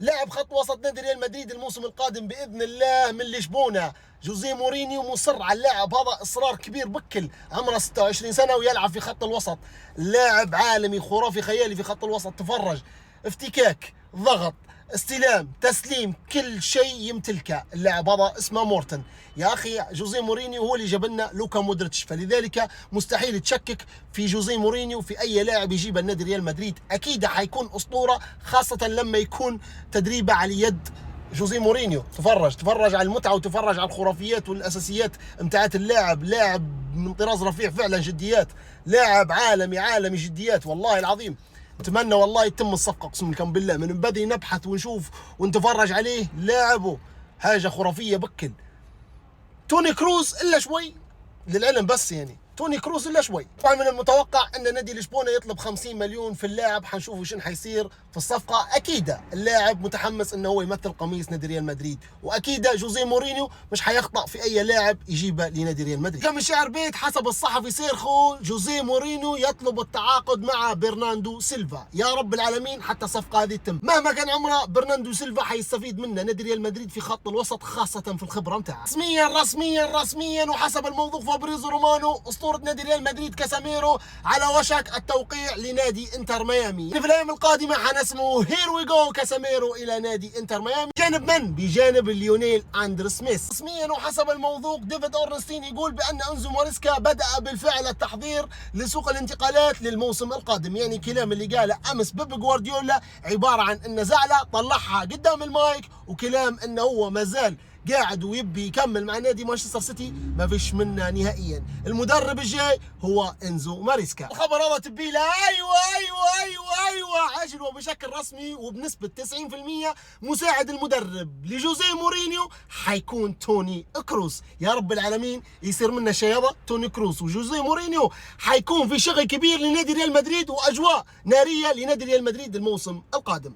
لاعب خط وسط نادي ريال مدريد الموسم القادم باذن الله من لشبونه. جوزيه مورينيو مصر على اللاعب هذا اصرار كبير بكل، عمره 26 سنه ويلعب في خط الوسط. لاعب عالمي خرافي خيالي في خط الوسط. تفرج، افتكاك، ضغط، استلام، تسليم، كل شيء يمتلكه اللاعب هذا. اسمه مورتن. يا اخي جوزيه مورينيو هو اللي جاب لنا لوكا مودريتش، فلذلك مستحيل تشكك في جوزيه مورينيو في اي لاعب يجيبه النادي ريال مدريد. اكيد حيكون اسطوره، خاصه لما يكون تدريبه على يد جوزيه مورينيو. تفرج على المتعه وتفرج على الخرافيات والاساسيات متاعت اللاعب. لاعب من طراز رفيع فعلا، جديات، لاعب عالمي جديات والله العظيم. نتمنى والله يتم الصفقه، اقسم لكم بالله من بدري نبحث ونشوف ونتفرج عليه. لاعبه حاجه خرافيه بكل. توني كروز الا شوي للعلم، بس يعني توني كروز الا شوي. طبعا من المتوقع ان نادي لشبونه يطلب 50 مليون في اللاعب. حنشوفوا شنو حيصير في الصفقه. اكيد اللاعب متحمس انه هو يمثل قميص نادي ريال مدريد، واكيد جوزيه مورينيو مش حيخطأ في اي لاعب يجيبه لنادي ريال مدريد. كم شعر بيت حسب الصحفي سيرخو، جوزيه مورينيو يطلب التعاقد مع برناردو سيلفا. يا رب العالمين حتى الصفقه هذه تتم. مهما كان عمره برناردو سيلفا حيستفيد منه نادي ريال مدريد في خط الوسط، خاصه في الخبره متاعه. رسميا وحسب الموضوع فابريزو رومانو اسطوره نادي ريال مدريد كاساميرو على وشك التوقيع لنادي انتر ميامي. في الايام القادمه حنسمو هير وي جو كاساميرو الى نادي انتر ميامي. بجانب من؟ بجانب ليونيل اندر سميث. رسميا وحسب الموضوع ديفيد اورنستين يقول بان انزو ماريسكا بدا بالفعل التحضير لسوق الانتقالات للموسم القادم. يعني كلام اللي قاله امس بيب جوارديولا عباره عن ان زعله طلعها قدام المايك، وكلام انه هو ما زال قاعد ويبي يكمل مع نادي مانشستر سيتي ما فيش منه نهائيا. المدرب الجاي هو انزو ماريسكا. الخبر هذا تبي له ايوه عاجل وبشكل رسمي وبنسبه 90% مساعد المدرب لجوزيه مورينيو حيكون توني كروز. يا رب العالمين يصير منا شيء هذا. توني كروز وجوزيه مورينيو حيكون في شغل كبير لنادي ريال مدريد واجواء ناريه لنادي ريال مدريد الموسم القادم.